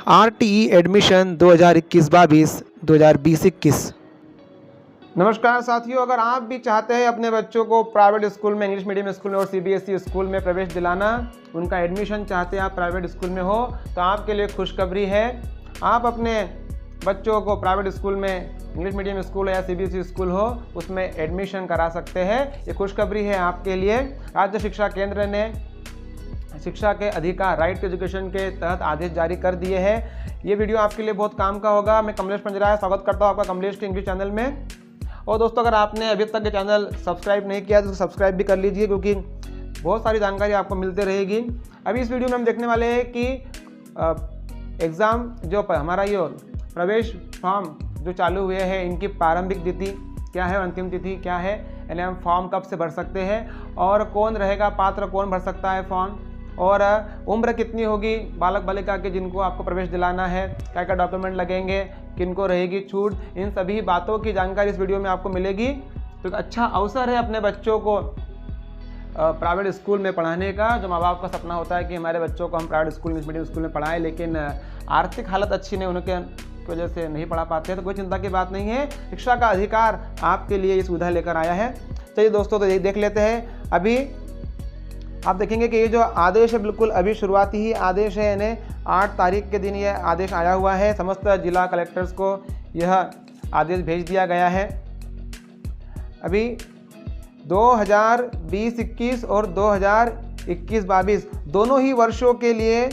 RTE admission 2021-22, 2020-21। नमस्कार साथियों, अगर आप भी चाहते हैं अपने बच्चों को प्राइवेट स्कूल में, इंग्लिश मीडियम स्कूल में और सीबीएसई स्कूल में प्रवेश दिलाना, उनका एडमिशन चाहते हैं आप प्राइवेट स्कूल में हो, तो आपके लिए खुशखबरी है। आप अपने बच्चों को प्राइवेट स्कूल में, इंग्लिश मीडियम स्कूल या सीबीएसई स्कूल हो, उसमें एडमिशन करा सकते हैं। ये खुशखबरी है आपके लिए। राज्य शिक्षा केंद्र ने शिक्षा के अधिकार, राइट टू एजुकेशन के तहत आदेश जारी कर दिए हैं। ये वीडियो आपके लिए बहुत काम का होगा। मैं कमलेश पंजरा स्वागत करता हूँ आपका कमलेश के इंग्लिश चैनल में। और दोस्तों, अगर आपने अभी तक ये चैनल सब्सक्राइब नहीं किया तो सब्सक्राइब भी कर लीजिए, क्योंकि बहुत सारी जानकारी आपको मिलती रहेगी। अभी इस वीडियो में हम देखने वाले हैं कि एग्ज़ाम जो हमारा ये प्रवेश फॉर्म जो चालू हुए हैं, इनकी प्रारंभिक तिथि क्या है, अंतिम तिथि क्या है, यानी हम फॉर्म कब से भर सकते हैं और कौन रहेगा पात्र, कौन भर सकता है फॉर्म, और उम्र कितनी होगी बालक बालिका के जिनको आपको प्रवेश दिलाना है, क्या क्या डॉक्यूमेंट लगेंगे, किनको रहेगी छूट, इन सभी बातों की जानकारी इस वीडियो में आपको मिलेगी। तो एक अच्छा अवसर है अपने बच्चों को प्राइवेट स्कूल में पढ़ाने का। जो माँ बाप का सपना होता है कि हमारे बच्चों को हम private school, English medium school में पढ़ाएं, लेकिन आर्थिक हालत अच्छी नहीं होने की वजह से नहीं पढ़ा पाते हैं, तो कोई चिंता की बात नहीं है। शिक्षा का अधिकार आपके लिए ये सुविधा लेकर आया है। चलिए दोस्तों, तो ये देख लेते हैं। अभी आप देखेंगे कि ये जो आदेश है बिल्कुल अभी शुरुआती ही आदेश है, यानी 8 तारीख के दिन ये आदेश आया हुआ है। समस्त जिला कलेक्टर्स को यह आदेश भेज दिया गया है। अभी 2020-21 और 2021-22 दोनों ही वर्षों के लिए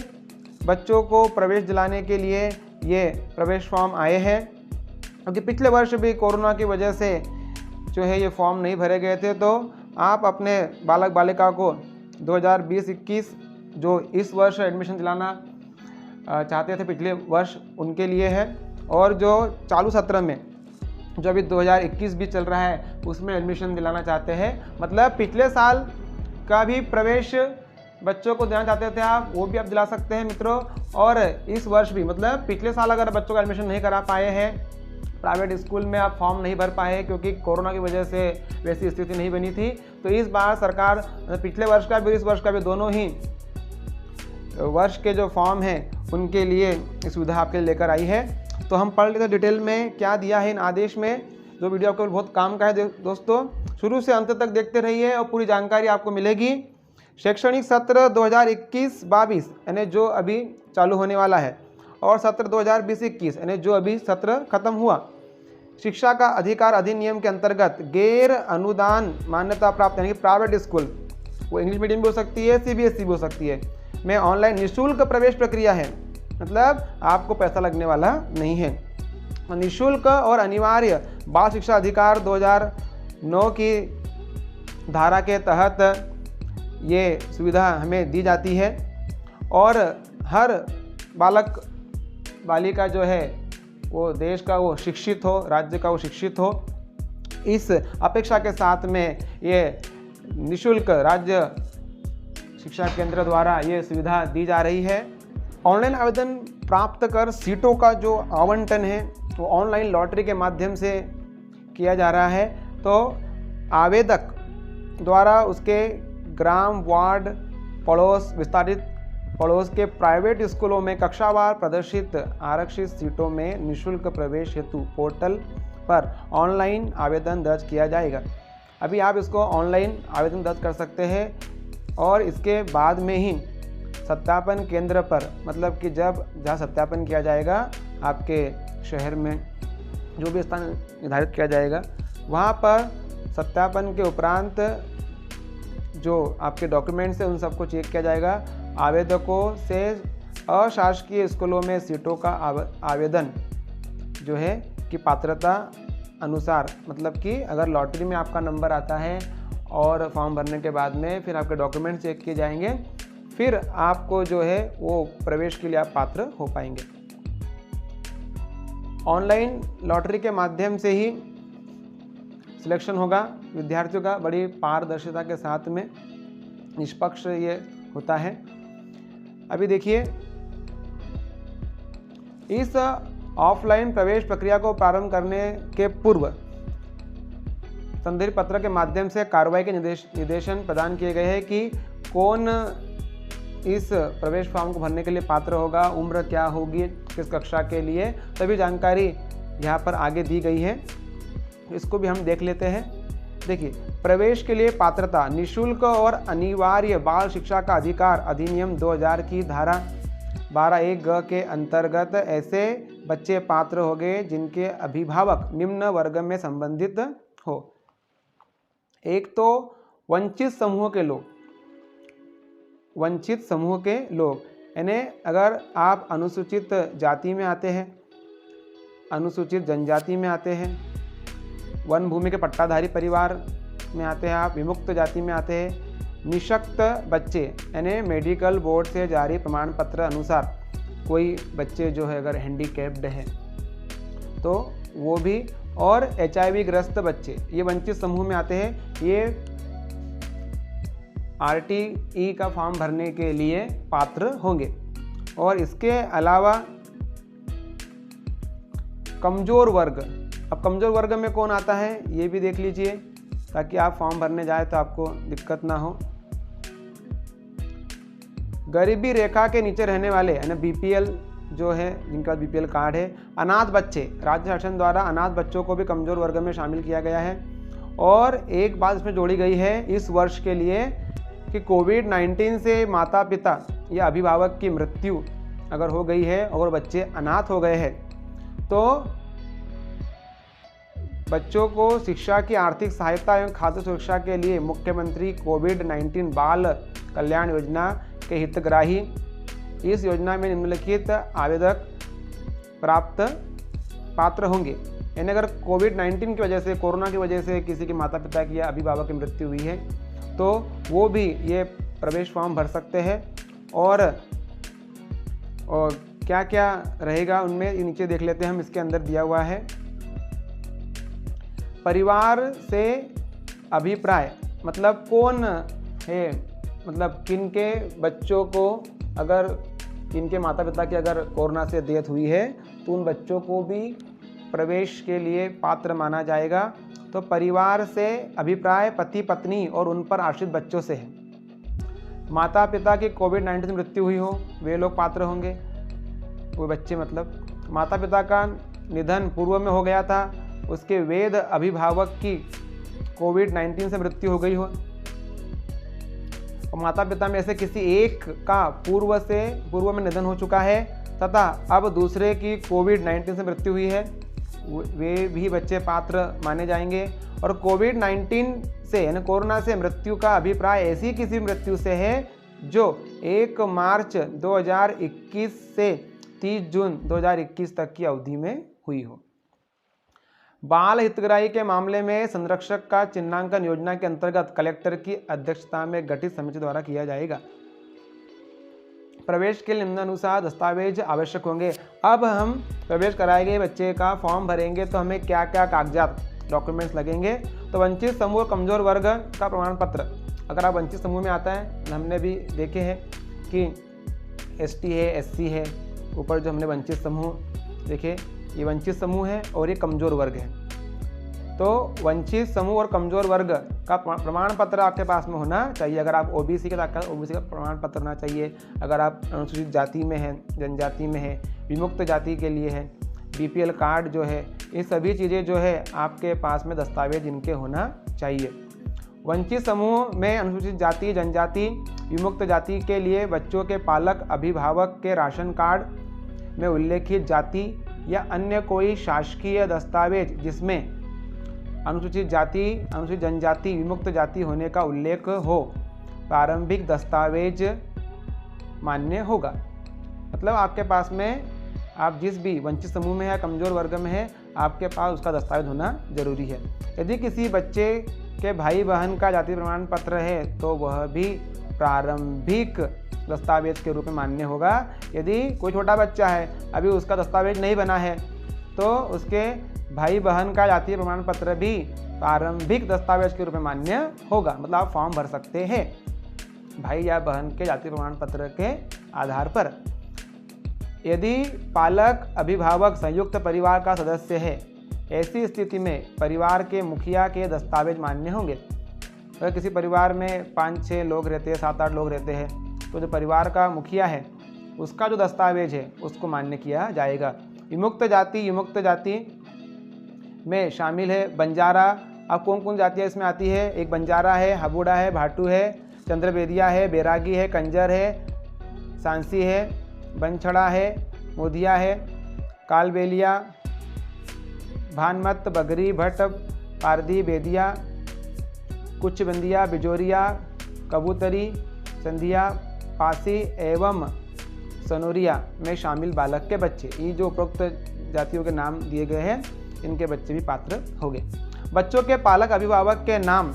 बच्चों को प्रवेश दिलाने के लिए ये प्रवेश फॉर्म आए हैं, क्योंकि पिछले वर्ष भी कोरोना की वजह से जो है ये फॉर्म नहीं भरे गए थे। तो आप अपने बालक बालिका को 2020-21 जो इस वर्ष एडमिशन दिलाना चाहते थे पिछले वर्ष, उनके लिए है। और जो चालू सत्र में जो अभी 2021 भी चल रहा है, उसमें एडमिशन दिलाना चाहते हैं, मतलब पिछले साल का भी प्रवेश बच्चों को देना चाहते थे आप, वो भी आप दिला सकते हैं मित्रों। और इस वर्ष भी, मतलब पिछले साल अगर बच्चों का एडमिशन नहीं करा पाए हैं प्राइवेट स्कूल में, आप फॉर्म नहीं भर पाए क्योंकि कोरोना की वजह से वैसी स्थिति नहीं बनी थी, तो इस बार सरकार पिछले वर्ष का भी, इस वर्ष का भी, दोनों ही वर्ष के जो फॉर्म हैं उनके लिए सुविधा आपके लिए लेकर आई है। तो हम पढ़ लेते हैं डिटेल में क्या दिया है इन आदेश में, जो वीडियो आपको बहुत काम का है। दोस्तों, शुरू से अंत तक देखते रहिए और पूरी जानकारी आपको मिलेगी। शैक्षणिक सत्र 2021-22 यानी जो अभी चालू होने वाला है, और सत्र 2020-21 यानी जो अभी सत्र खत्म हुआ, शिक्षा का अधिकार अधिनियम के अंतर्गत गैर अनुदान मान्यता प्राप्त यानी कि प्राइवेट स्कूल, वो इंग्लिश मीडियम भी हो सकती है, सीबीएसई भी हो सकती है, में ऑनलाइन निःशुल्क प्रवेश प्रक्रिया है, मतलब आपको पैसा लगने वाला नहीं है। निःशुल्क और अनिवार्य बाल शिक्षा अधिकार 2009 की धारा के तहत ये सुविधा हमें दी जाती है। और हर बालक बालिका जो है वो देश का वो शिक्षित हो, राज्य का वो शिक्षित हो, इस अपेक्षा के साथ में ये निःशुल्क राज्य शिक्षा केंद्र द्वारा ये सुविधा दी जा रही है। ऑनलाइन आवेदन प्राप्त कर सीटों का जो आवंटन है वो ऑनलाइन लॉटरी के माध्यम से किया जा रहा है। तो आवेदक द्वारा उसके ग्राम, वार्ड, पड़ोस, विस्तारित पड़ोस के प्राइवेट स्कूलों में कक्षावार प्रदर्शित आरक्षित सीटों में निःशुल्क प्रवेश हेतु पोर्टल पर ऑनलाइन आवेदन दर्ज किया जाएगा। अभी आप इसको ऑनलाइन आवेदन दर्ज कर सकते हैं, और इसके बाद में ही सत्यापन केंद्र पर, मतलब कि जहाँ सत्यापन किया जाएगा आपके शहर में, जो भी स्थान निर्धारित किया जाएगा, वहाँ पर सत्यापन के उपरांत जो आपके डॉक्यूमेंट्स हैं उन सबको चेक किया जाएगा। आवेदकों से अशासकीय स्कूलों में सीटों का आवेदन जो है कि पात्रता अनुसार, मतलब कि अगर लॉटरी में आपका नंबर आता है और फॉर्म भरने के बाद में फिर आपके डॉक्यूमेंट चेक किए जाएंगे, फिर आपको जो है वो प्रवेश के लिए आप पात्र हो पाएंगे। ऑनलाइन लॉटरी के माध्यम से ही सिलेक्शन होगा विद्यार्थियों का, बड़ी पारदर्शिता के साथ में, निष्पक्ष ये होता है। अभी देखिए, इस ऑफलाइन प्रवेश प्रक्रिया को प्रारंभ करने के पूर्व संदर्भ पत्र के माध्यम से कार्रवाई के निर्देशन प्रदान किए गए हैं कि कौन इस प्रवेश फॉर्म को भरने के लिए पात्र होगा, उम्र क्या होगी, किस कक्षा के लिए, सभी जानकारी यहाँ पर आगे दी गई है। इसको भी हम देख लेते हैं। देखिए, प्रवेश के लिए पात्रता, निःशुल्क और अनिवार्य बाल शिक्षा का अधिकार अधिनियम 2000 की धारा 12(1) ग के अंतर्गत ऐसे बच्चे पात्र होंगे जिनके अभिभावक निम्न वर्ग में संबंधित हो। एक तो वंचित समूह के लोग, यानी अगर आप अनुसूचित जाति में आते हैं, अनुसूचित जनजाति में आते हैं, वन भूमि के पट्टाधारी परिवार में आते हैं, आप विमुक्त जाति में आते हैं, निःशक्त बच्चे यानी मेडिकल बोर्ड से जारी प्रमाण पत्र अनुसार कोई बच्चे जो है अगर हैंडीकैप्ड हैं तो वो भी, और HIV ग्रस्त बच्चे, ये वंचित समूह में आते हैं। ये RTE का फॉर्म भरने के लिए पात्र होंगे। और इसके अलावा कमज़ोर वर्ग, अब कमज़ोर वर्ग में कौन आता है ये भी देख लीजिए ताकि आप फॉर्म भरने जाए तो आपको दिक्कत ना हो। गरीबी रेखा के नीचे रहने वाले यानी BPL जो है, जिनका BPL कार्ड है, अनाथ बच्चे, राज्य शासन द्वारा अनाथ बच्चों को भी कमज़ोर वर्ग में शामिल किया गया है। और एक बात इसमें जोड़ी गई है इस वर्ष के लिए कि कोविड-19 से माता पिता या अभिभावक की मृत्यु अगर हो गई है और बच्चे अनाथ हो गए हैं तो बच्चों को शिक्षा की आर्थिक सहायता एवं खाद्य सुरक्षा के लिए मुख्यमंत्री कोविड-19 बाल कल्याण योजना के हितग्राही इस योजना में निम्नलिखित आवेदक पात्र होंगे। यानी अगर कोविड-19 की वजह से, कोरोना की वजह से किसी के माता पिता की या अभिभावक की मृत्यु हुई है तो वो भी ये प्रवेश फॉर्म भर सकते हैं। और क्या क्या रहेगा उनमें नीचे देख लेते हैं हम, इसके अंदर दिया हुआ है। परिवार से अभिप्राय, मतलब कौन है, मतलब किनके बच्चों को, अगर इनके माता पिता की अगर कोरोना से डेथ हुई है तो उन बच्चों को भी प्रवेश के लिए पात्र माना जाएगा। तो परिवार से अभिप्राय पति पत्नी और उन पर आश्रित बच्चों से है। माता पिता की कोविड-19 से मृत्यु हुई हो वे लोग पात्र होंगे, वो बच्चे, मतलब माता पिता का निधन पूर्व में हो गया था, उसके वैध अभिभावक की कोविड-19 से मृत्यु हो गई हो, और माता पिता में से किसी एक का पूर्व में निधन हो चुका है तथा अब दूसरे की कोविड-19 से मृत्यु हुई है, वे भी बच्चे पात्र माने जाएंगे। और कोविड-19 से यानी कोरोना से मृत्यु का अभिप्राय ऐसी किसी मृत्यु से है जो 1 मार्च 2021 से 30 जून 2021 तक की अवधि में हुई हो। बाल हितग्राही के मामले में संरक्षक का चिन्हांकन योजना के अंतर्गत कलेक्टर की अध्यक्षता में गठित समिति द्वारा किया जाएगा। प्रवेश के निम्नानुसार दस्तावेज आवश्यक होंगे। अब हम प्रवेश कराए गए बच्चे का फॉर्म भरेंगे तो हमें क्या क्या कागजात, डॉक्यूमेंट्स लगेंगे। तो वंचित समूह कमजोर वर्ग का प्रमाण पत्र, अगर आप वंचित समूह में आता है, हमने भी देखे हैं कि ST है, SC है, ऊपर जो हमने वंचित समूह देखे, ये वंचित समूह है और ये कमजोर वर्ग है। तो वंचित समूह और कमजोर वर्ग का प्रमाण पत्र आपके पास में होना चाहिए। अगर आप OBC के ताकत OBC का प्रमाण पत्र होना चाहिए। अगर आप अनुसूचित जाति में हैं, जनजाति में है, विमुक्त जाति के लिए है, BPL कार्ड जो है, ये सभी चीज़ें जो है आपके पास में दस्तावेज इनके होना चाहिए। वंचित समूह में अनुसूचित जाति, जनजाति, विमुक्त जाति के लिए बच्चों के पालक अभिभावक के राशन कार्ड में उल्लेखित जाति या अन्य कोई शासकीय दस्तावेज जिसमें अनुसूचित जाति, अनुसूचित जनजाति, विमुक्त जाति होने का उल्लेख हो, प्रारंभिक दस्तावेज मान्य होगा। मतलब आपके पास में, आप जिस भी वंचित समूह में या कमजोर वर्ग में है, आपके पास उसका दस्तावेज होना जरूरी है। यदि किसी बच्चे के भाई बहन का जाति प्रमाण पत्र है तो वह भी प्रारंभिक दस्तावेज के रूप में मान्य होगा। यदि कोई छोटा बच्चा है, अभी उसका दस्तावेज नहीं बना है, तो उसके भाई बहन का जातीय प्रमाण पत्र भी प्रारंभिक दस्तावेज के रूप में मान्य होगा। मतलब आप फॉर्म भर सकते हैं भाई या बहन के जातीय प्रमाण पत्र के आधार पर। यदि पालक अभिभावक संयुक्त परिवार का सदस्य है, ऐसी स्थिति में परिवार के मुखिया के दस्तावेज मान्य होंगे। अगर किसी परिवार में 5-6 लोग रहते हैं, 7-8 लोग रहते हैं, तो जो परिवार का मुखिया है उसका जो दस्तावेज है उसको मान्य किया जाएगा। विमुक्त जाति में शामिल है बंजारा। अब कौन कौन जातियाँ इसमें आती है? एक बंजारा है, हबूड़ा है, भाटू है, चंद्रबेदिया है, बैरागी है, कंजर है, सांसी है, बनछड़ा है, मोदिया है, कालबेलिया, भानमत, बगरी, भट्ट, पारदी, बेदिया, कुछ बंदिया, बिजोरिया, कबूतरी, संधिया, पासी एवं सनोरिया में शामिल बालक के बच्चे। ये जो उपरोक्त जातियों के नाम दिए गए हैं इनके बच्चे भी पात्र होंगे। बच्चों के पालक अभिभावक के नाम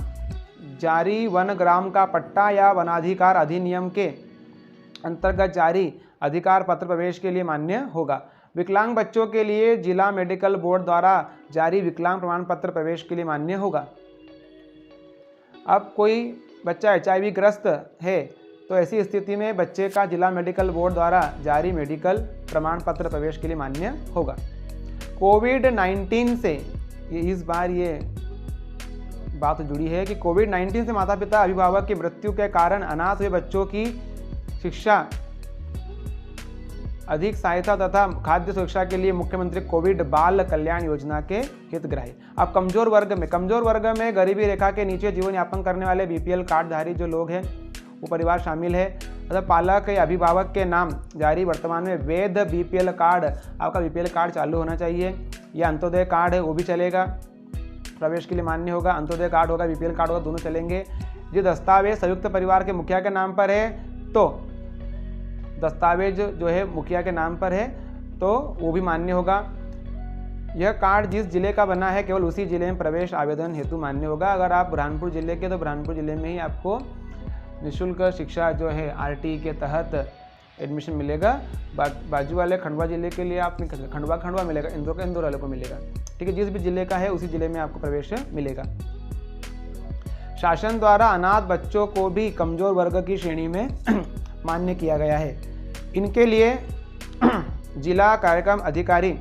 जारी वन ग्राम का पट्टा या वनाधिकार अधिनियम के अंतर्गत जारी अधिकार पत्र प्रवेश के लिए मान्य होगा। विकलांग बच्चों के लिए जिला मेडिकल बोर्ड द्वारा जारी विकलांग प्रमाण पत्र प्रवेश के लिए मान्य होगा। अब कोई बच्चा HIV ग्रस्त है तो ऐसी स्थिति में बच्चे का जिला मेडिकल बोर्ड द्वारा जारी मेडिकल प्रमाण पत्र प्रवेश के लिए मान्य होगा। कोविड-19 से इस बार ये बात जुड़ी है कि कोविड-19 से माता पिता अभिभावक की मृत्यु के कारण अनाथ हुए बच्चों की शिक्षा, अधिक सहायता तथा खाद्य सुरक्षा के लिए मुख्यमंत्री कोविड बाल कल्याण योजना के हितग्राही। अब कमजोर वर्ग में गरीबी रेखा के नीचे जीवन यापन करने वाले BPL कार्डधारी जो लोग हैं वो परिवार शामिल है। मतलब पालक या अभिभावक के नाम जारी वर्तमान में वैध BPL कार्ड, आपका BPL कार्ड चालू होना चाहिए, या अंत्योदय कार्ड है वो भी चलेगा, प्रवेश के लिए मान्य होगा। अंत्योदय कार्ड होगा, BPL कार्ड होगा, दोनों चलेंगे। ये दस्तावेज संयुक्त परिवार के मुखिया के नाम पर है तो दस्तावेज जो है मुखिया के नाम पर है तो वो भी मान्य होगा। यह कार्ड जिस जिले का बना है केवल उसी जिले में प्रवेश आवेदन हेतु मान्य होगा। अगर आप बुरहानपुर जिले के तो बुरहानपुर जिले में ही आपको निःशुल्क शिक्षा जो है RTE के तहत एडमिशन मिलेगा। बाजू वाले खंडवा जिले के लिए आप खंडवा मिलेगा, इंदौर का इंदौर वाले को मिलेगा। ठीक है, जिस भी जिले का है उसी जिले में आपको प्रवेश मिलेगा। शासन द्वारा अनाथ बच्चों को भी कमजोर वर्ग की श्रेणी में मान्य किया गया है। इनके लिए जिला कार्यक्रम अधिकारी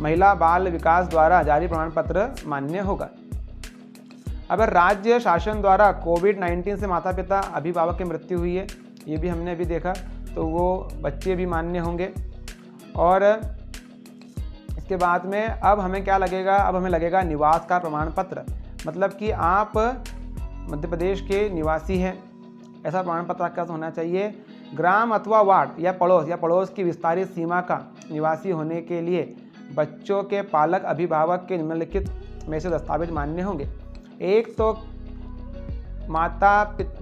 महिला बाल विकास द्वारा जारी प्रमाण पत्र मान्य होगा। अगर राज्य शासन द्वारा कोविड-19 से माता पिता अभिभावक की मृत्यु हुई है, ये भी हमने अभी देखा, तो वो बच्चे भी मान्य होंगे। और इसके बाद में अब हमें क्या लगेगा? अब हमें लगेगा निवास का प्रमाण पत्र। मतलब कि आप मध्य प्रदेश के निवासी हैं, ऐसा प्रमाण पत्र आपके पास होना चाहिए। ग्राम अथवा वार्ड या पड़ोस की विस्तारित सीमा का निवासी होने के लिए बच्चों के पालक अभिभावक के निम्नलिखित में से दस्तावेज मान्य होंगे। एक तो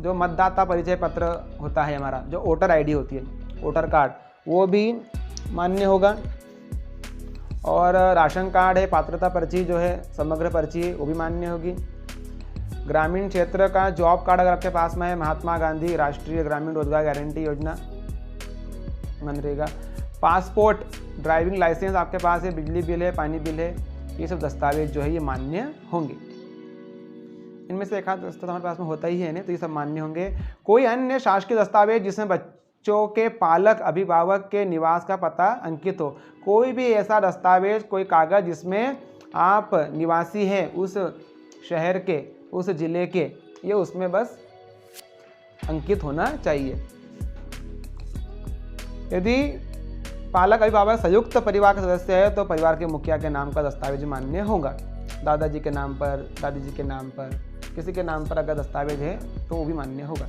जो मतदाता परिचय पत्र होता है हमारा, जो वोटर ID होती है, वोटर कार्ड, वो भी मान्य होगा। और राशन कार्ड है, पात्रता पर्ची जो है, समग्र पर्ची है, वो भी मान्य होगी। ग्रामीण क्षेत्र का जॉब कार्ड अगर आपके पास में है, महात्मा गांधी राष्ट्रीय ग्रामीण रोजगार गारंटी योजना, मनरेगा, पासपोर्ट, ड्राइविंग लाइसेंस आपके पास है, बिजली बिल है, पानी बिल है, ये सब दस्तावेज जो है ये मान्य होंगे। इनमें से एक आध दस्तावेज हमारे पास में होता ही है नहीं, तो ये सब मान्य होंगे। कोई अन्य शासकीय दस्तावेज जिसमें बच्चों के पालक अभिभावक के निवास का पता अंकित हो। कोई भी ऐसा दस्तावेज, कोई कागज जिसमें आप निवासी हैं उस शहर के, उस जिले के, ये उसमें बस अंकित होना चाहिए। यदि पालक अभिभावक संयुक्त परिवार का सदस्य है तो परिवार के मुखिया के नाम का दस्तावेज मान्य होगा। दादाजी के नाम पर, दादी जी के नाम पर, किसी के नाम पर अगर दस्तावेज है तो वो भी मान्य होगा।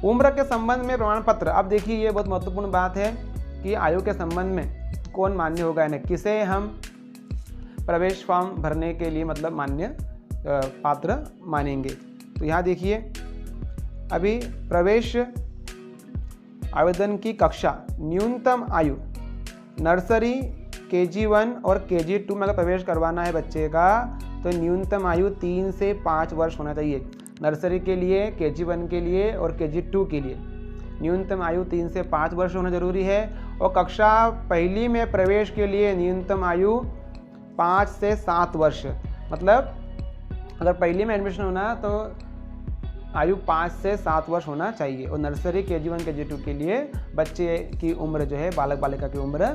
उम्र के संबंध में प्रमाण पत्र, अब देखिए ये बहुत महत्वपूर्ण बात है कि आयु के संबंध में कौन मान्य होगा, यानी किसे हम प्रवेश फॉर्म भरने के लिए मतलब मान्य पात्र मानेंगे। तो यहाँ देखिए अभी प्रवेश आवेदन की कक्षा, न्यूनतम आयु नर्सरी KG1 और KG2 में अगर प्रवेश करवाना है बच्चे का तो न्यूनतम आयु 3 से 5 वर्ष होना चाहिए। नर्सरी के लिए, KG1 के लिए और KG2 के लिए न्यूनतम आयु 3 से 5 वर्ष होना जरूरी है। और कक्षा पहली में प्रवेश के लिए न्यूनतम आयु 5 से 7 वर्ष, मतलब अगर पहली में एडमिशन होना तो आयु 5 से 7 वर्ष होना चाहिए। और नर्सरी KG1 KG2 के लिए बच्चे की उम्र जो है, बालक बालिका की उम्र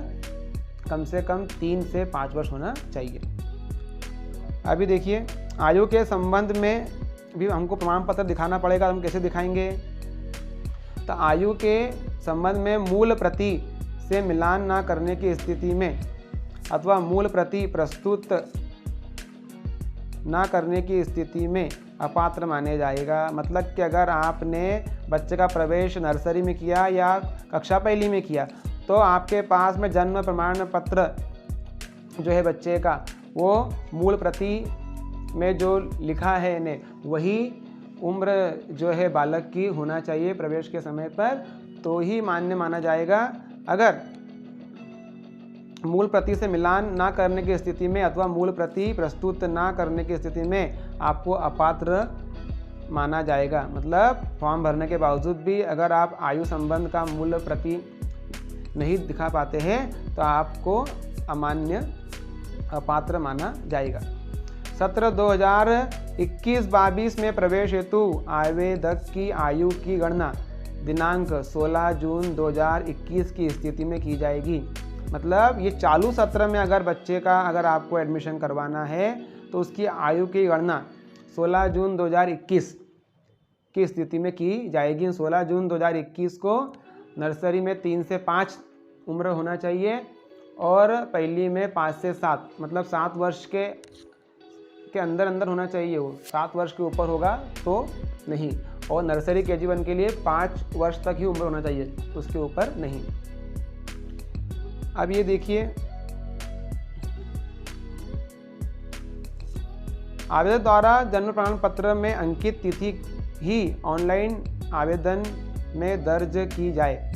कम से कम 3 से 5 वर्ष होना चाहिए। अभी देखिए आयु के संबंध में भी हमको प्रमाण पत्र दिखाना पड़ेगा। हम कैसे दिखाएंगे? तो आयु के संबंध में मूल प्रति से मिलान न करने की स्थिति में अथवा मूल प्रति प्रस्तुत न करने की स्थिति में अपात्र माने जाएगा। मतलब कि अगर आपने बच्चे का प्रवेश नर्सरी में किया या कक्षा पहली में किया तो आपके पास में जन्म प्रमाण पत्र जो है बच्चे का, वो मूल प्रति में जो लिखा है इन्हें वही उम्र जो है बालक की होना चाहिए प्रवेश के समय पर, तो ही मान्य माना जाएगा। अगर मूल प्रति से मिलान ना करने की स्थिति में अथवा मूल प्रति प्रस्तुत ना करने की स्थिति में आपको अपात्र माना जाएगा। मतलब फॉर्म भरने के बावजूद भी अगर आप आयु संबंध का मूल प्रति नहीं दिखा पाते हैं तो आपको अमान्य अपात्र माना जाएगा। सत्र 2021-22 में प्रवेश हेतु आवेदक की आयु की गणना दिनांक 16 जून 2021 की स्थिति में की जाएगी। मतलब ये चालू सत्र में अगर बच्चे का अगर आपको एडमिशन करवाना है तो उसकी आयु की गणना 16 जून 2021 की स्थिति में की जाएगी। 16 जून 2021 को नर्सरी में 3 से 5 उम्र होना चाहिए और पहली में 5 से 7, मतलब 7 वर्ष के अंदर अंदर होना चाहिए। वो 7 वर्ष के ऊपर होगा तो नहीं, और नर्सरी KG1 के लिए 5 वर्ष तक ही उम्र होना चाहिए, उसके ऊपर नहीं। अब ये देखिए, आवेदक द्वारा जन्म प्रमाण पत्र में अंकित तिथि ही ऑनलाइन आवेदन में दर्ज की जाए।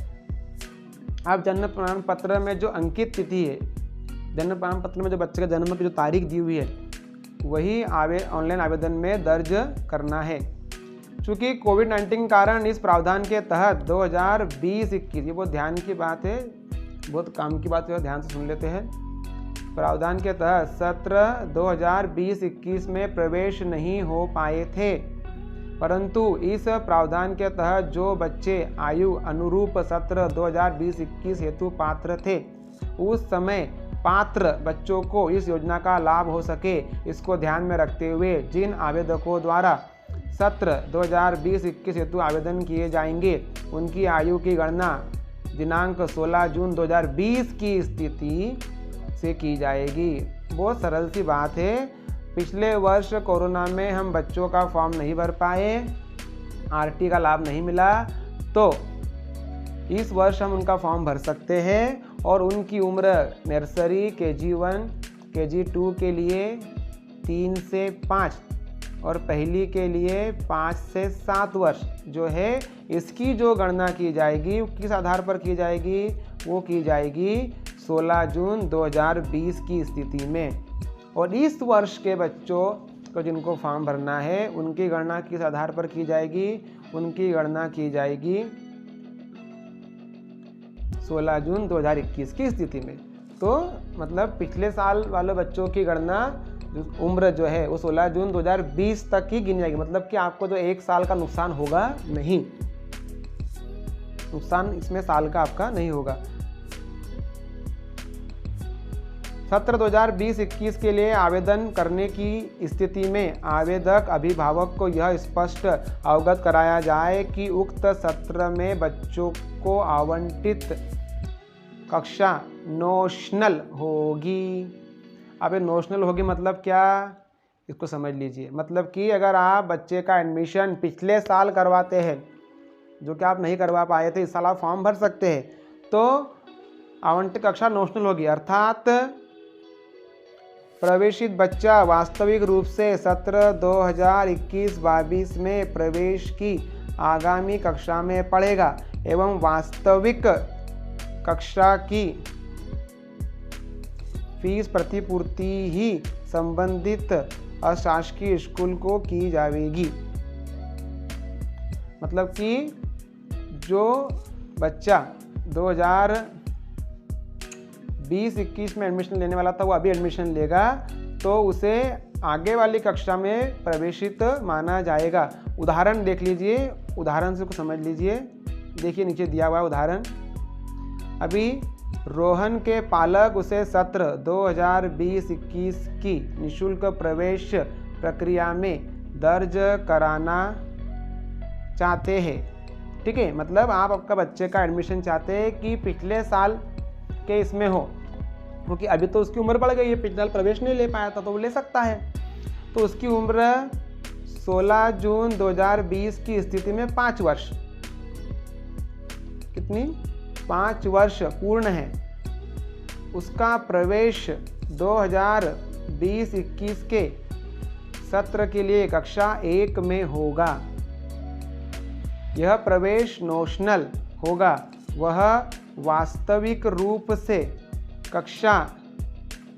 अब जन्म प्रमाण पत्र में जो अंकित तिथि है, जन्म प्रमाण पत्र में जो बच्चे का जन्म की जो तारीख दी हुई है वही ऑनलाइन आवेदन में दर्ज करना है। चूँकि कोविड-19 कारण इस प्रावधान के तहत 2020-21, ये बहुत ध्यान की बात है, बहुत काम की बात है, ध्यान से सुन लेते हैं। प्रावधान के तहत सत्र 2020-21 में प्रवेश नहीं हो पाए थे, परंतु इस प्रावधान के तहत जो बच्चे आयु अनुरूप सत्र 2020-21 हेतु पात्र थे, उस समय पात्र बच्चों को इस योजना का लाभ हो सके, इसको ध्यान में रखते हुए जिन आवेदकों द्वारा सत्र 2020-21 हेतु आवेदन किए जाएंगे उनकी आयु की गणना दिनांक 16 जून 2020 की स्थिति से की जाएगी। बहुत सरल सी बात है। पिछले वर्ष कोरोना में हम बच्चों का फॉर्म नहीं भर पाए, RT का लाभ नहीं मिला, तो इस वर्ष हम उनका फॉर्म भर सकते हैं और उनकी उम्र नर्सरी KG1 KG2 के लिए 3 से 5 और पहली के लिए 5 से 7 वर्ष जो है, इसकी जो गणना की जाएगी किस आधार पर की जाएगी, वो की जाएगी 16 जून 2020 की स्थिति में। और इस वर्ष के बच्चों को जिनको फॉर्म भरना है उनकी गणना किस आधार पर की जाएगी, उनकी गणना की जाएगी 16 जून 2021 की स्थिति में। तो मतलब पिछले साल वाले बच्चों की गणना उम्र जो है वो 16 जून 2020 तक ही गिनी जाएगी। मतलब कि आपको जो 1 साल का नुकसान होगा नहीं, नुकसान इसमें साल का आपका नहीं होगा। सत्र 2020-21 के लिए आवेदन करने की स्थिति में आवेदक अभिभावक को यह स्पष्ट अवगत कराया जाए कि उक्त सत्र में बच्चों को आवंटित कक्षा नोशनल होगी। अब ये नोशनल होगी मतलब क्या, इसको समझ लीजिए। मतलब कि अगर आप बच्चे का एडमिशन पिछले साल करवाते हैं, जो कि आप नहीं करवा पाए थे, इस साल आप फॉर्म भर सकते हैं, तो आवंटित कक्षा नोशनल होगी। अर्थात प्रवेशित बच्चा वास्तविक रूप से सत्र 2021-22 में प्रवेश की आगामी कक्षा में पढ़ेगा एवं वास्तविक कक्षा की फीस प्रतिपूर्ति ही संबंधित अशासकीय स्कूल को की जाएगी। मतलब कि जो बच्चा 2020-21 में एडमिशन लेने वाला था वो अभी एडमिशन लेगा तो उसे आगे वाली कक्षा में प्रवेशित माना जाएगा। उदाहरण देख लीजिए, उदाहरण से कुछ समझ लीजिए। देखिए नीचे दिया हुआ है उदाहरण। अभी रोहन के पालक उसे सत्र 2020-21 की निःशुल्क प्रवेश प्रक्रिया में दर्ज कराना चाहते हैं। ठीक है, मतलब आप आपका बच्चे का एडमिशन चाहते हैं कि पिछले साल के इसमें हो, क्योंकि अभी तो उसकी उम्र बढ़ गई है, पिछले साल प्रवेश नहीं ले पाया था तो वो ले सकता है। तो उसकी उम्र 16 जून 2020 की स्थिति में 5 वर्ष, कितनी 5 वर्ष पूर्ण है। उसका प्रवेश 2020-21 के सत्र के लिए कक्षा 1 में होगा। यह प्रवेश नोशनल होगा, वह वास्तविक रूप से कक्षा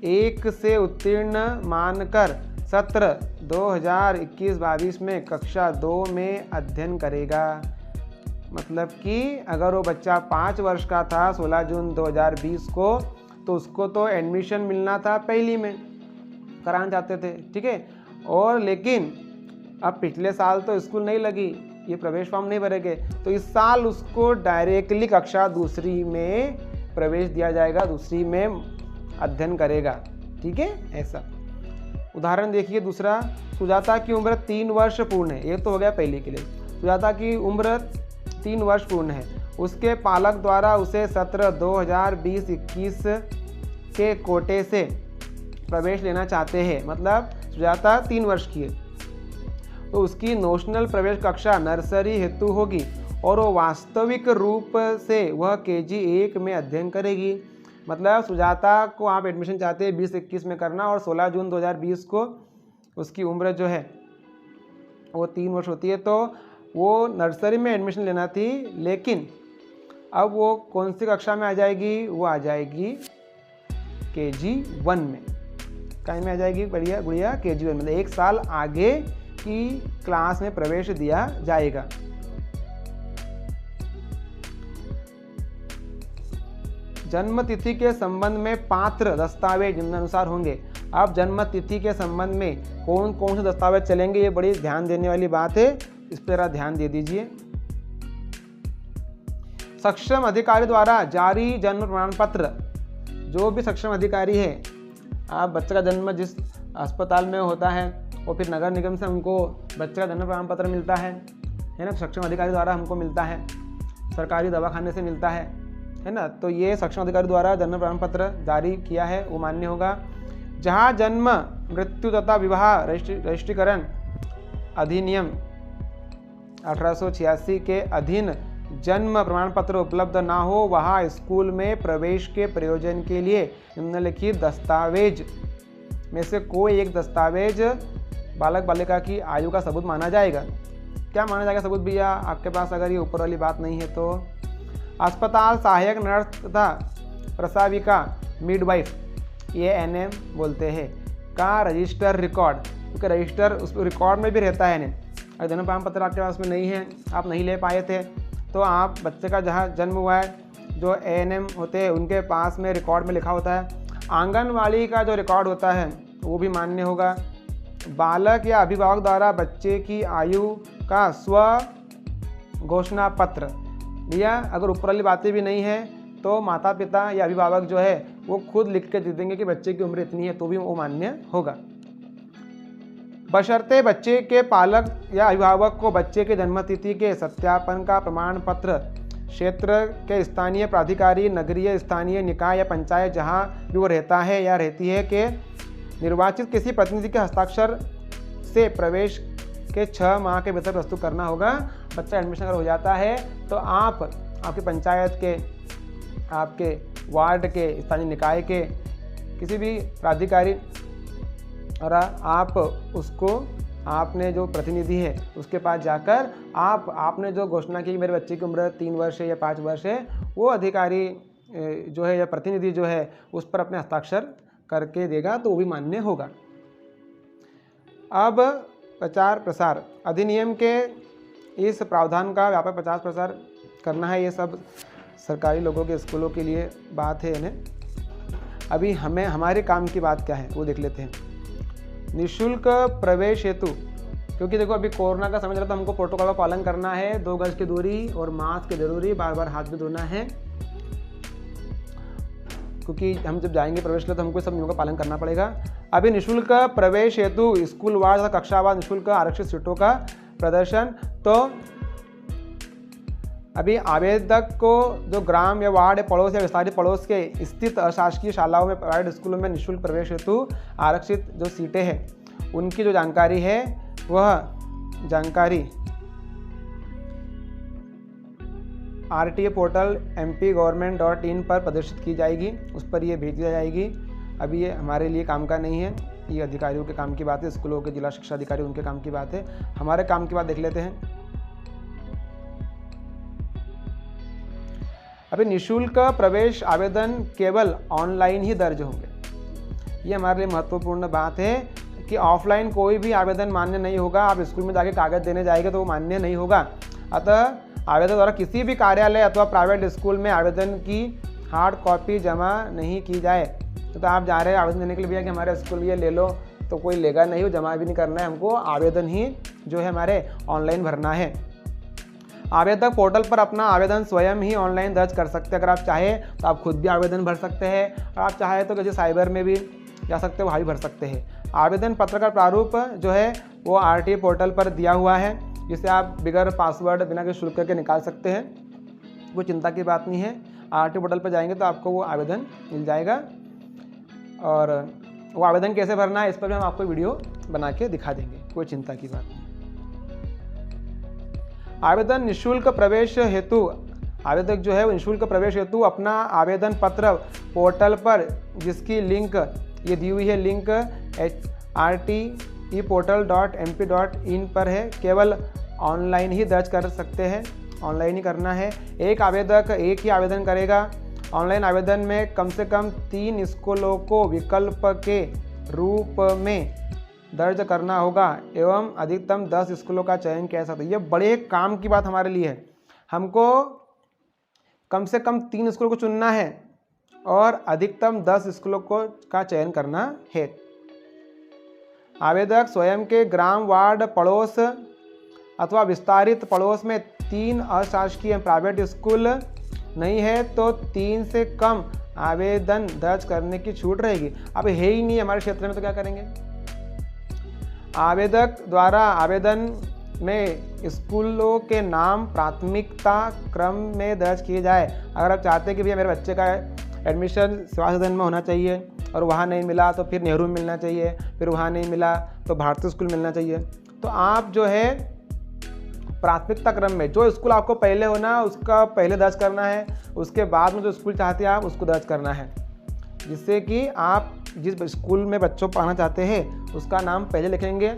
1 से उत्तीर्ण मानकर सत्र 2021-22 में कक्षा 2 में अध्ययन करेगा। मतलब कि अगर वो बच्चा 5 वर्ष का था 16 जून 2020 को, तो उसको तो एडमिशन मिलना था पहली में, कराना चाहते थे, ठीक है। और लेकिन अब पिछले साल तो स्कूल नहीं लगी, ये प्रवेश फॉर्म नहीं भरेंगे, तो इस साल उसको डायरेक्टली कक्षा 2 में प्रवेश दिया जाएगा, 2 में अध्ययन करेगा, ठीक है। ऐसा उदाहरण देखिए दूसरा, सुजाता की उम्र 3 वर्ष पूर्ण है। ये तो हो गया पहली के लिए। सुजाता की उम्र 3 वर्ष पूर्ण है। उसके पालक द्वारा उसे सत्र 2020-21 के कोटे से प्रवेश लेना चाहते हैं। मतलब सुजाता 3 वर्ष की है, तो उसकी नोशनल प्रवेश कक्षा नर्सरी हेतु होगी और वो वास्तविक रूप से वह KG 1 में अध्ययन करेगी। मतलब सुजाता को आप एडमिशन चाहते हैं 20-21 में करना, और 16 जून 2020 को उसकी उम्र जो है वो 3 वर्ष होती है, तो वो नर्सरी में एडमिशन लेना थी, लेकिन अब वो कौन सी कक्षा में आ जाएगी, वो आ जाएगी KG 1 में। कहीं में आ जाएगी बढ़िया गुड़िया, KG 1 में, 1 साल आगे की क्लास में प्रवेश दिया जाएगा। जन्म तिथि के संबंध में पात्र दस्तावेज निम्नानुसार होंगे। अब जन्म तिथि के संबंध में कौन कौन से दस्तावेज चलेंगे, ये बड़ी ध्यान देने वाली बात है, इस पर जरा ध्यान दे दीजिए। सक्षम अधिकारी द्वारा जारी जन्म प्रमाण पत्र, जो भी सक्षम अधिकारी है, आप बच्चे का जन्म जिस अस्पताल में होता है और फिर नगर निगम से हमको बच्चे का जन्म प्रमाण पत्र मिलता है ना, सक्षम अधिकारी द्वारा हमको मिलता है, सरकारी दवाखाने से मिलता है ना। तो ये सक्षम अधिकारी द्वारा जन्म प्रमाण पत्र जारी किया है, वो मान्य होगा। जहाँ जन्म, मृत्यु तथा विवाह रजिस्ट्रीकरण अधिनियम 1886 के अधीन जन्म प्रमाण पत्र उपलब्ध ना हो, वहाँ स्कूल में प्रवेश के प्रयोजन के लिए निम्नलिखित दस्तावेज में से कोई एक दस्तावेज बालक बालिका की आयु का सबूत माना जाएगा। क्या माना जाएगा सबूत भैया? आपके पास अगर ये ऊपर वाली बात नहीं है तो अस्पताल सहायक नर्स तथा प्रसाविका मिडवाइफ, ये NM बोलते हैं, का रजिस्टर रिकॉर्ड, क्योंकि रजिस्टर उस रिकॉर्ड में भी रहता है। अगर जन्म प्रमाण पत्र आपके पास में नहीं है, आप नहीं ले पाए थे, तो आप बच्चे का जहाँ जन्म हुआ है, जो ANM होते हैं उनके पास में रिकॉर्ड में लिखा होता है। आंगनवाड़ी का जो रिकॉर्ड होता है वो भी मान्य होगा। बालक या अभिभावक द्वारा बच्चे की आयु का स्व घोषणा पत्र, या अगर ऊपर वाली बातें भी नहीं है तो माता पिता या अभिभावक जो है वो खुद लिख के दे देंगे कि बच्चे की उम्र इतनी है, तो भी वो मान्य होगा। बशर्ते बच्चे के पालक या अभिभावक को बच्चे के जन्मतिथि के सत्यापन का प्रमाण पत्र क्षेत्र के स्थानीय प्राधिकारी, नगरीय स्थानीय निकाय या पंचायत जहां भी वो रहता है या रहती है के निर्वाचित किसी प्रतिनिधि के हस्ताक्षर से प्रवेश के 6 माह के भीतर प्रस्तुत करना होगा। बच्चा एडमिशन अगर हो जाता है तो आप आपकी पंचायत के, आपके वार्ड के, स्थानीय निकाय के किसी भी प्राधिकारी और आप उसको, आपने जो प्रतिनिधि है उसके पास जाकर आपने जो घोषणा की मेरे बच्चे की उम्र 3 वर्ष है या 5 वर्ष है, वो अधिकारी जो है या प्रतिनिधि जो है उस पर अपने हस्ताक्षर करके देगा, तो वो भी मान्य होगा। अब प्रचार प्रसार अधिनियम के इस प्रावधान का व्यापक प्रचार प्रसार करना है, ये सब सरकारी लोगों के स्कूलों के लिए बात है इन्हें। अभी हमें हमारे काम की बात क्या है वो देख लेते हैं। निःशुल्क प्रवेश हेतु, क्योंकि देखो अभी कोरोना का समय चल रहा, तो हमको प्रोटोकॉल का पालन करना है, 2 गज की दूरी और मास्क जरूरी, बार बार हाथ भी धोना है, क्योंकि हम जब जाएंगे प्रवेश ले तो हमको सब नियमों का पालन करना पड़ेगा। अभी निःशुल्क प्रवेश हेतु स्कूल वार तथा कक्षावार निःशुल्क आरक्षित सीटों का प्रदर्शन, तो अभी आवेदक को जो ग्राम या वार्ड या पड़ोस या विस्तारित पड़ोस के स्थित अशासकीय शालाओं में प्राइवेट स्कूलों में निःशुल्क प्रवेश हेतु आरक्षित जो सीटें हैं उनकी जो जानकारी है वह जानकारी RTA पोर्टल mpgovernment.in पर प्रदर्शित की जाएगी, उस पर ये भेज दी जाएगी। अभी ये हमारे लिए काम का नहीं है, ये अधिकारियों के काम की बात है, स्कूलों के जिला शिक्षा अधिकारी उनके काम की बात है। हमारे काम की बात देख लेते हैं। अभी निःशुल्क प्रवेश आवेदन केवल ऑनलाइन ही दर्ज होंगे। ये हमारे लिए महत्वपूर्ण बात है कि ऑफलाइन कोई भी आवेदन मान्य नहीं होगा। आप स्कूल में जाके कागज़ देने जाएंगे तो वो मान्य नहीं होगा। अतः आवेदक द्वारा किसी भी कार्यालय अथवा प्राइवेट स्कूल में आवेदन की हार्ड कॉपी जमा नहीं की जाए। तो आप जा रहे हैं आवेदन देने के लिए, भैया कि हमारे स्कूल ये ले लो, तो कोई लेगा नहीं, वो जमा भी नहीं करना है, हमको आवेदन ही जो है हमारे ऑनलाइन भरना है। आवेदक पोर्टल पर अपना आवेदन स्वयं ही ऑनलाइन दर्ज कर सकते हैं। अगर आप चाहें तो आप खुद भी आवेदन भर सकते हैं, और आप चाहें तो किसी साइबर में भी जा सकते हैं, वहाँ भी भर सकते हैं। आवेदन पत्र का प्रारूप जो है वो RTA पोर्टल पर दिया हुआ है, जिसे आप बगैर पासवर्ड बिना किसी शुल्क के निकाल सकते हैं। कोई चिंता की बात नहीं है। RTA पोर्टल पर जाएंगे तो आपको वो आवेदन मिल जाएगा, और वो आवेदन कैसे भरना है इस पर भी हम आपको वीडियो बना के दिखा देंगे, कोई चिंता की बात नहीं। आवेदन निःशुल्क प्रवेश हेतु आवेदक जो है वो निःशुल्क प्रवेश हेतु अपना आवेदन पत्र पोर्टल पर, जिसकी लिंक ये दी हुई है, लिंक rteportal.mp.in पर है, केवल ऑनलाइन ही दर्ज कर सकते हैं, ऑनलाइन ही करना है। एक आवेदक एक ही आवेदन करेगा। ऑनलाइन आवेदन में कम से कम 3 स्कूलों को विकल्प के रूप में दर्ज करना होगा एवं अधिकतम 10 स्कूलों का चयन किया जा सकता है। ये बड़े काम की बात हमारे लिए है। हमको कम से कम 3 स्कूलों को चुनना है और अधिकतम 10 स्कूलों का चयन करना है। आवेदक स्वयं के ग्राम, वार्ड, पड़ोस अथवा विस्तारित पड़ोस में 3 अशासकीय प्राइवेट स्कूल नहीं है तो 3 से कम आवेदन दर्ज करने की छूट रहेगी। अब है ही नहीं हमारे क्षेत्र में तो क्या करेंगे। आवेदक द्वारा आवेदन में स्कूलों के नाम प्राथमिकता क्रम में दर्ज किए जाए। अगर आप चाहते हैं कि भैया मेरे बच्चे का एडमिशन सेवा सदन में होना चाहिए और वहाँ नहीं मिला तो फिर नेहरू में मिलना चाहिए, फिर वहाँ नहीं मिला तो भारतीय स्कूल मिलना चाहिए, तो आप जो है प्राथमिकता क्रम में जो स्कूल आपको पहले होना उसका पहले दर्ज करना है, उसके बाद में जो स्कूल चाहते हैं आप उसको दर्ज करना है, जिससे कि आप जिस स्कूल में बच्चों पढ़ना चाहते हैं उसका नाम पहले लिखेंगे,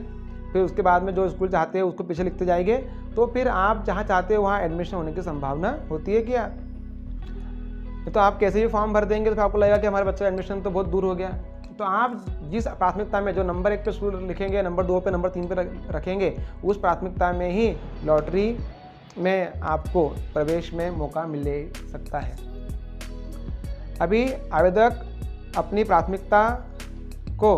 फिर उसके बाद में जो स्कूल चाहते हैं उसको पीछे लिखते जाएंगे, तो फिर आप जहाँ चाहते हैं वहाँ एडमिशन होने की संभावना होती है। क्या तो आप कैसे भी फॉर्म भर देंगे तो फिर आपको लगेगा कि हमारे बच्चे का एडमिशन तो बहुत दूर हो गया। तो आप जिस प्राथमिकता में जो नंबर 1 पे स्कूल लिखेंगे, नंबर 2 पे, नंबर 3 पे रखेंगे, उस प्राथमिकता में ही लॉटरी में आपको प्रवेश में मौका मिल सकता है। अभी आवेदक अपनी प्राथमिकता को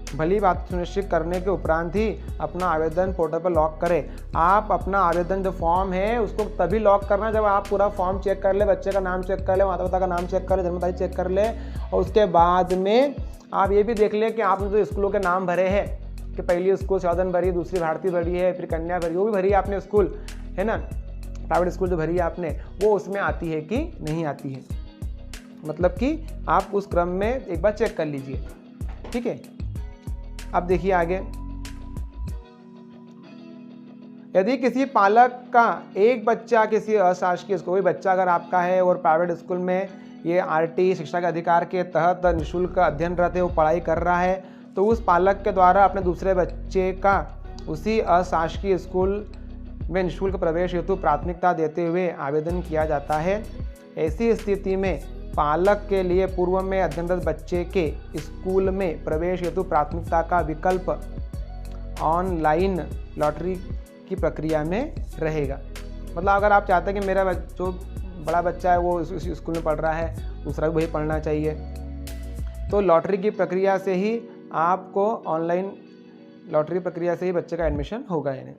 भली बात सुनिश्चित करने के उपरांत ही अपना आवेदन पोर्टल पर लॉक करें। आप अपना आवेदन जो फॉर्म है उसको तभी लॉक करना जब आप पूरा फॉर्म चेक कर ले, बच्चे का नाम चेक कर ले, माता पिता का नाम चेक कर ले, जन्म तारीख चेक कर ले, और उसके बाद में आप ये भी देख लें कि आपने जो स्कूलों के नाम भरे हैं कि पहली स्कूल सौदन भरी, दूसरी भारती भरी है, फिर कन्या भरी, वो भी भरी है आपने स्कूल, है ना, प्राइवेट स्कूल जो भरी है आपने, वो उसमें आती है कि नहीं आती है। मतलब कि आप उस क्रम में एक बार चेक कर लीजिए, ठीक है। अब देखिए आगे, यदि किसी पालक का एक बच्चा किसी अशासकीय कोई बच्चा अगर आपका है और प्राइवेट स्कूल में ये RT शिक्षा के अधिकार के तहत निःशुल्क अध्ययनरत है, वो पढ़ाई कर रहा है, तो उस पालक के द्वारा अपने दूसरे बच्चे का उसी अशासकीय स्कूल में निःशुल्क प्रवेश हेतु प्राथमिकता देते हुए आवेदन किया जाता है। ऐसी स्थिति में पालक के लिए पूर्व में अध्ययनरत बच्चे के स्कूल में प्रवेश हेतु प्राथमिकता का विकल्प ऑनलाइन लॉटरी की प्रक्रिया में रहेगा। मतलब अगर आप चाहते हैं कि मेरा जो बड़ा बच्चा है वो इस स्कूल में पढ़ रहा है, दूसरा भी वही पढ़ना चाहिए, तो लॉटरी की प्रक्रिया से ही आपको ऑनलाइन लॉटरी प्रक्रिया से ही बच्चे का एडमिशन होगा। यानी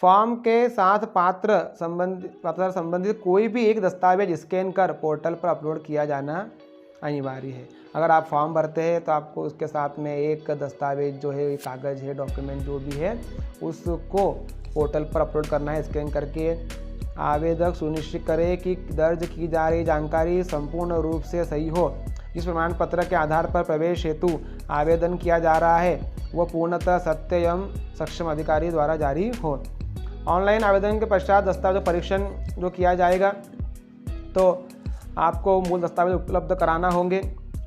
फॉर्म के साथ पात्र संबंधित कोई भी एक दस्तावेज स्कैन कर पोर्टल पर अपलोड किया जाना अनिवार्य है। अगर आप फॉर्म भरते हैं तो आपको उसके साथ में एक दस्तावेज जो है, कागज़ है, डॉक्यूमेंट जो भी है, उसको पोर्टल पर अपलोड करना है स्कैन करके। आवेदक सुनिश्चित करे कि दर्ज की जा रही जानकारी संपूर्ण रूप से सही हो। इस प्रमाण पत्र के आधार पर प्रवेश हेतु आवेदन किया जा रहा है वह पूर्णतः सत्य एवं सक्षम अधिकारी द्वारा जारी हो। ऑनलाइन आवेदन के पश्चात दस्तावेज परीक्षण जो किया जाएगा, तो आपको मूल दस्तावेज उपलब्ध कराना होंगे,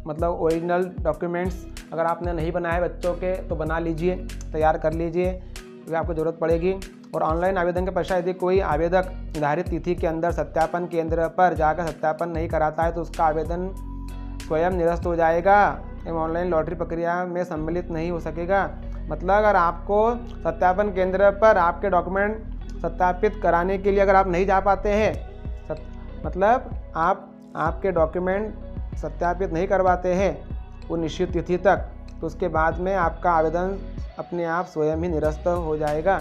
मतलब ओरिजिनल डॉक्यूमेंट्स अगर आपने नहीं बनाए बच्चों के तो बना लीजिए, तैयार कर लीजिए, वे आपको ज़रूरत पड़ेगी। और ऑनलाइन आवेदन के पश्चात यदि कोई आवेदक निर्धारित तिथि के अंदर सत्यापन केंद्र पर जाकर सत्यापन नहीं कराता है तो उसका आवेदन स्वयं निरस्त हो जाएगा एवं ऑनलाइन लॉटरी प्रक्रिया में सम्मिलित नहीं हो सकेगा। मतलब अगर आपको सत्यापन केंद्र पर आपके डॉक्यूमेंट सत्यापित कराने के लिए अगर आप नहीं जा पाते हैं, मतलब आप आपके डॉक्यूमेंट सत्यापित नहीं करवाते हैं वो निश्चित तिथि तक, तो उसके बाद में आपका आवेदन अपने आप स्वयं ही निरस्त हो जाएगा,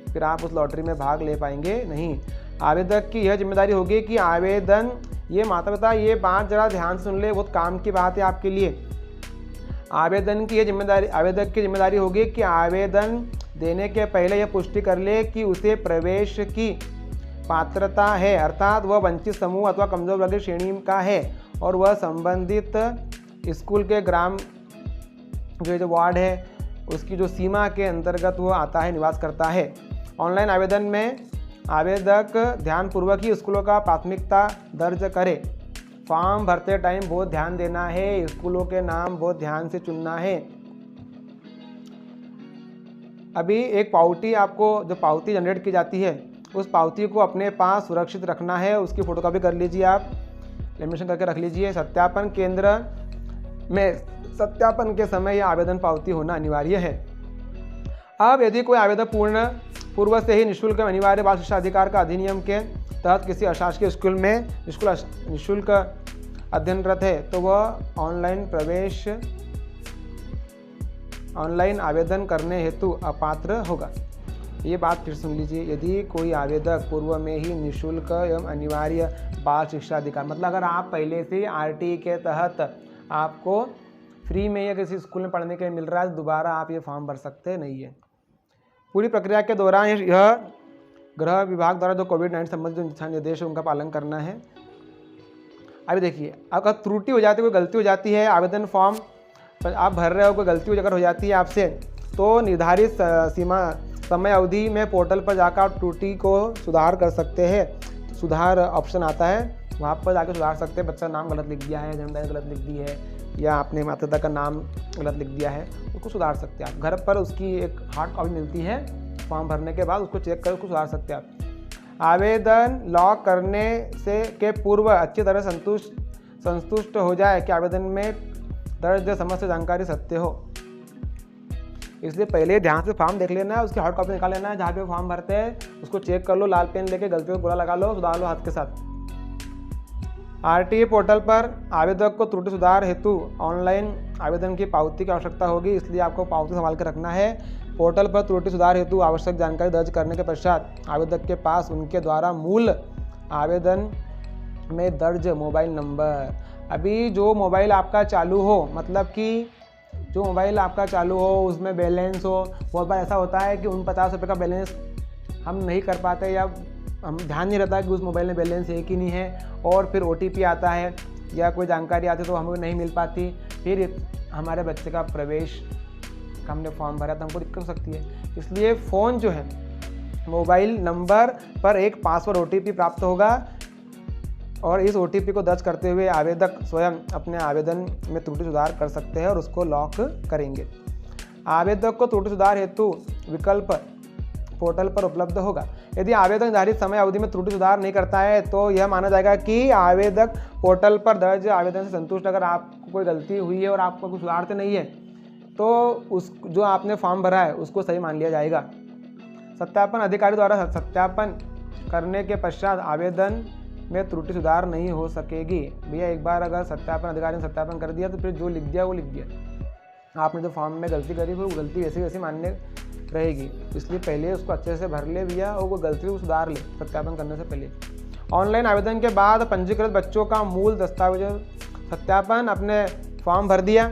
फिर आप उस लॉटरी में भाग ले पाएंगे नहीं। आवेदक की यह जिम्मेदारी होगी कि आवेदन, ये माता पिता ये बात ज़रा ध्यान से सुन ले, बहुत काम की बात है आपके लिए। आवेदक की जिम्मेदारी होगी कि आवेदन देने के पहले यह पुष्टि कर ले कि उसे प्रवेश की पात्रता है, अर्थात वह वंचित समूह अथवा कमजोर वर्ग श्रेणी का है और वह संबंधित स्कूल के ग्राम जो वार्ड है उसकी जो सीमा के अंतर्गत वो आता है, निवास करता है। ऑनलाइन आवेदन में आवेदक ध्यानपूर्वक ही स्कूलों का प्राथमिकता दर्ज करे। फॉर्म भरते टाइम बहुत ध्यान देना है, स्कूलों के नाम बहुत ध्यान से चुनना है। अभी एक पावती, आपको जो पावती जनरेट की जाती है उस पावती को अपने पास सुरक्षित रखना है, उसकी फोटोकॉपी कर लीजिए, आप लेमिनेशन करके रख लीजिए। सत्यापन केंद्र में सत्यापन के समय यह आवेदन पावती होना अनिवार्य है। अब यदि कोई आवेदक पूर्व से ही निःशुल्क अनिवार्य बाल शिक्षा अधिकार का अधिनियम के तहत किसी अशासकीय स्कूल में निःशुल्क अध्ययनरत है तो वह ऑनलाइन आवेदन करने हेतु अपात्र होगा। ये बात फिर सुन लीजिए, यदि कोई आवेदक पूर्व में ही निःशुल्क एवं अनिवार्य बाल शिक्षा अधिकार, मतलब अगर आप पहले से RTE के तहत आपको फ्री में या किसी स्कूल में पढ़ने के लिए मिल रहा है तो दोबारा आप ये फॉर्म भर सकते नहीं है। पूरी प्रक्रिया के दौरान यह गृह विभाग द्वारा जो कोविड-19 संबंधित जो दिशा निर्देश है उनका पालन करना है। अभी देखिए, अगर त्रुटि हो जाती है, कोई गलती हो जाती है, आवेदन फॉर्म आप भर रहे हो, कोई गलती अगर हो जाती है आपसे, तो निर्धारित समय अवधि में पोर्टल पर जाकर आप त्रुटि को सुधार कर सकते हैं। सुधार ऑप्शन आता है, वहाँ पर जाकर सुधार सकते हैं। बच्चा नाम गलत लिख दिया है, जन्मतिथि गलत लिख दी है, या आपने माता पिता का नाम गलत लिख दिया है, उसको सुधार सकते हैं आप। घर पर उसकी एक हार्ड कॉपी मिलती है, फॉर्म भरने के बाद उसको चेक कर उसको सुधार सकते हैं आप। आवेदन लॉक करने के पूर्व अच्छी तरह संतुष्ट हो जाए कि आवेदन में दर्ज समस्त जानकारी सत्य हो, इसलिए पहले ध्यान से फॉर्म देख लेना है, उसकी हार्ड कॉपी निकाल लेना है। जहाँ पे फॉर्म भरते हैं उसको चेक कर लो, लाल पेन लेके गलती को गोला लगा लो, सुधार लो हाथ के साथ। RTE पोर्टल पर आवेदक को त्रुटि सुधार हेतु ऑनलाइन आवेदन की पावती की आवश्यकता होगी, इसलिए आपको पावती संभाल कर रखना है। पोर्टल पर त्रुटि सुधार हेतु आवश्यक जानकारी दर्ज करने के पश्चात आवेदक के पास उनके द्वारा मूल आवेदन में दर्ज मोबाइल नंबर, अभी जो मोबाइल आपका चालू हो, मतलब कि जो मोबाइल आपका चालू हो उसमें बैलेंस हो, बहुत बार ऐसा होता है कि 50 रुपये का बैलेंस हम नहीं कर पाते या हम ध्यान नहीं रहता कि उस मोबाइल में बैलेंस है कि नहीं है, और फिर OTP आता है या कोई जानकारी आती है तो हमें नहीं मिल पाती, फिर हमारे बच्चे का प्रवेश का हमने फॉर्म भरा तो हमको दिक्कत हो सकती है। इसलिए फ़ोन जो है, मोबाइल नंबर पर एक पासवर्ड OTP प्राप्त होगा और इस OTP को दर्ज करते हुए आवेदक स्वयं अपने आवेदन में त्रुटि सुधार कर सकते हैं और उसको लॉक करेंगे। आवेदक को त्रुटि सुधार हेतु विकल्प पोर्टल पर उपलब्ध होगा। यदि आवेदक निर्धारित समय अवधि में त्रुटि सुधार नहीं करता है तो यह माना जाएगा कि आवेदक पोर्टल पर दर्ज आवेदन से संतुष्ट। अगर आपको कोई गलती हुई है और आपको कुछ सुधारते नहीं है तो उस जो आपने फॉर्म भरा है उसको सही मान लिया जाएगा। सत्यापन अधिकारी द्वारा सत्यापन करने के पश्चात आवेदन में त्रुटि सुधार नहीं हो सकेगी। भैया एक बार अगर सत्यापन अधिकारी ने सत्यापन कर दिया तो फिर जो लिख दिया वो लिख दिया। आपने जो फॉर्म में गलती करी वो गलती वैसे वैसे मान्य रहेगी, इसलिए पहले उसको अच्छे से भर ले भैया और वो गलती को सुधार ले सत्यापन करने से पहले। ऑनलाइन आवेदन के बाद पंजीकृत बच्चों का मूल दस्तावेज सत्यापन अपने फॉर्म भर दिया।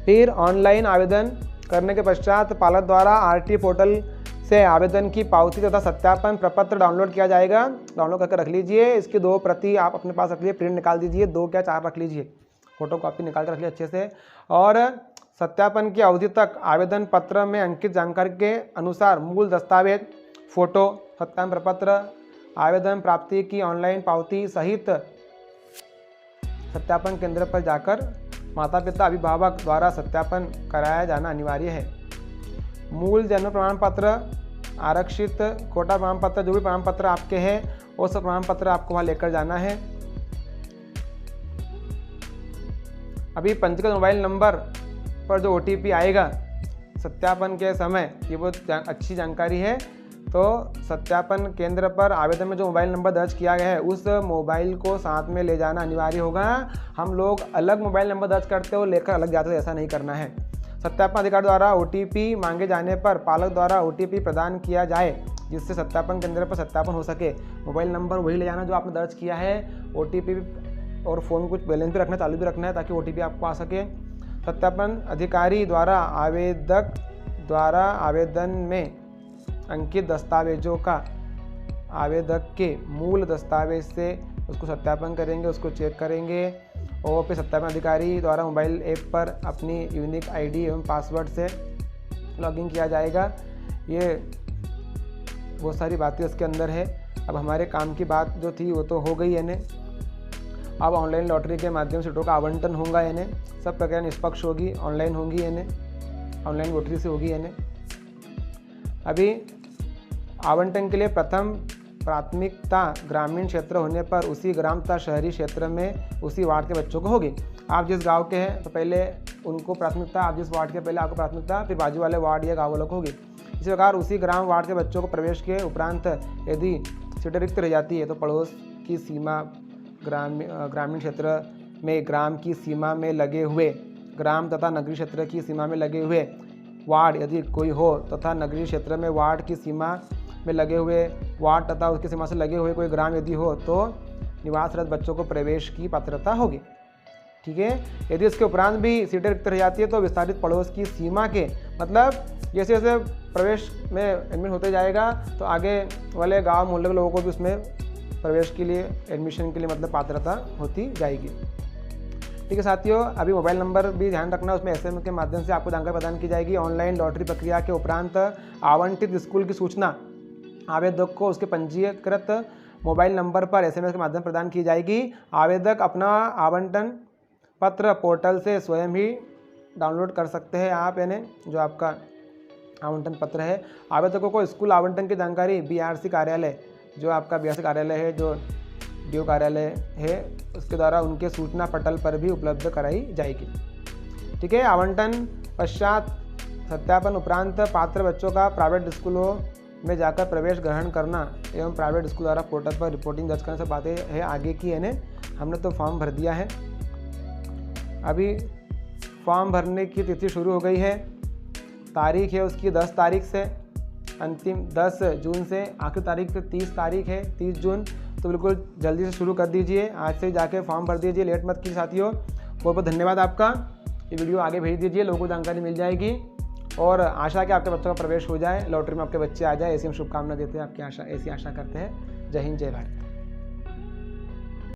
फिर ऑनलाइन आवेदन करने के पश्चात पालक द्वारा आरटी पोर्टल से आवेदन की पावती तथा सत्यापन प्रपत्र डाउनलोड किया जाएगा। डाउनलोड करके रख लीजिए। इसकी 2 प्रति आप अपने पास रख लीजिए, प्रिंट निकाल दीजिए, 2 क्या 4 रख लीजिए, फोटो कॉपी निकाल कर रख लीजिए अच्छे से। और सत्यापन की अवधि तक आवेदन पत्र में अंकित जानकारी के अनुसार मूल दस्तावेज, फोटो, सत्यापन प्रपत्र, आवेदन प्राप्ति की ऑनलाइन पावती सहित सत्यापन केंद्र पर जाकर माता पिता अभिभावक द्वारा सत्यापन कराया जाना अनिवार्य है। मूल जन्म प्रमाण पत्र, आरक्षित कोटा प्रमाण पत्र, जो भी प्रमाण पत्र आपके हैं वो सब प्रमाण पत्र आपको वहाँ लेकर जाना है। अभी पंजीकृत मोबाइल नंबर पर जो OTP आएगा सत्यापन के समय, ये बहुत अच्छी जानकारी है। तो सत्यापन केंद्र पर आवेदन में जो मोबाइल नंबर दर्ज किया गया है उस मोबाइल को साथ में ले जाना अनिवार्य होगा। हम लोग अलग मोबाइल नंबर दर्ज करते हो लेकर अलग जाते हो, ऐसा नहीं करना है। सत्यापन अधिकारी द्वारा OTP मांगे जाने पर पालक द्वारा OTP प्रदान किया जाए जिससे सत्यापन केंद्र पर सत्यापन हो सके। मोबाइल नंबर वही ले जाना जो आपने दर्ज किया है। OTP और फ़ोन कुछ बैलेंस भी रखना है, चालू भी रखना है ताकि OTP आपको आ सके। सत्यापन अधिकारी द्वारा आवेदक द्वारा आवेदन में अंकित दस्तावेजों का आवेदक के मूल दस्तावेज से उसको सत्यापन करेंगे, उसको चेक करेंगे और फिर सत्यापन अधिकारी द्वारा मोबाइल ऐप पर अपनी यूनिक ID एवं पासवर्ड से लॉगिन किया जाएगा। ये बहुत सारी बातें उसके अंदर है। अब हमारे काम की बात जो थी वो तो हो गई है। अब ऑनलाइन लॉटरी के माध्यम से सीटों का आवंटन होगा। सब प्रक्रिया निष्पक्ष होगी, ऑनलाइन होंगी, ऑनलाइन लॉटरी से होगी। अभी आवंटन के लिए प्रथम प्राथमिकता ग्रामीण क्षेत्र होने पर उसी ग्राम तथा शहरी क्षेत्र में उसी वार्ड के बच्चों को होगी। आप जिस गांव के हैं तो पहले उनको प्राथमिकता, आप जिस वार्ड के पहले आपको प्राथमिकता, फिर बाजू वाले वार्ड या गाँव वालों को होगी। इसी प्रकार उसी ग्राम वार्ड के बच्चों को प्रवेश के उपरांत यदि सीटें रिक्त रह जाती है तो पड़ोस की सीमा ग्रामीण क्षेत्र में ग्राम की सीमा में लगे हुए ग्राम तथा नगरीय क्षेत्र की सीमा में लगे हुए वार्ड यदि कोई हो तथा नगरीय क्षेत्र में वार्ड की सीमा में लगे हुए वार्ड तथा उसकी सीमा से लगे हुए कोई ग्राम यदि हो तो निवासरत बच्चों को प्रवेश की पात्रता होगी। ठीक है। यदि इसके उपरांत भी सीटें रिक्त रह जाती है तो विस्तारित पड़ोस की सीमा के मतलब जैसे जैसे प्रवेश में एडमिट होते जाएगा तो आगे वाले गांव मोहल्ले के लोगों को भी उसमें प्रवेश के लिए एडमिशन के लिए मतलब पात्रता होती जाएगी। ठीक है साथियों, अभी मोबाइल नंबर भी ध्यान रखना, उसमें SMS के माध्यम से आपको जानकारी प्रदान की जाएगी। ऑनलाइन लॉटरी प्रक्रिया के उपरांत आवंटित स्कूल की सूचना आवेदक को उसके पंजीकृत मोबाइल नंबर पर SMS के माध्यम प्रदान की जाएगी। आवेदक अपना आवंटन पत्र पोर्टल से स्वयं ही डाउनलोड कर सकते हैं। आप जो आपका आवंटन पत्र है, आवेदकों को स्कूल आवंटन की जानकारी BRC कार्यालय, जो आपका BRC कार्यालय है, जो DO कार्यालय है, उसके द्वारा उनके सूचना पटल पर भी उपलब्ध कराई जाएगी। ठीक है। आवंटन पश्चात सत्यापन उपरांत पात्र बच्चों का प्राइवेट स्कूलों में जाकर प्रवेश ग्रहण करना एवं प्राइवेट स्कूल द्वारा पोर्टल पर रिपोर्टिंग दर्ज करने से बातें है आगे की हमने तो फॉर्म भर दिया है। अभी फॉर्म भरने की तिथि शुरू हो गई है। तारीख है उसकी 10 तारीख से, अंतिम 10 जून से, आखिरी तारीख 30 तारीख है, 30 जून। तो बिल्कुल जल्दी से शुरू कर दीजिए, आज से जाके फॉर्म भर दीजिए, लेट मत कीजिए साथियों। बहुत बहुत धन्यवाद आपका। ये वीडियो आगे भेज दीजिए, लोगों को जानकारी मिल जाएगी और आशा है कि आपके बच्चों का प्रवेश हो जाए, लॉटरी में आपके बच्चे आ जाए, ऐसी हम शुभकामना देते हैं, आपकी आशा ऐसी आशा करते हैं। जय हिंद, जय भारत।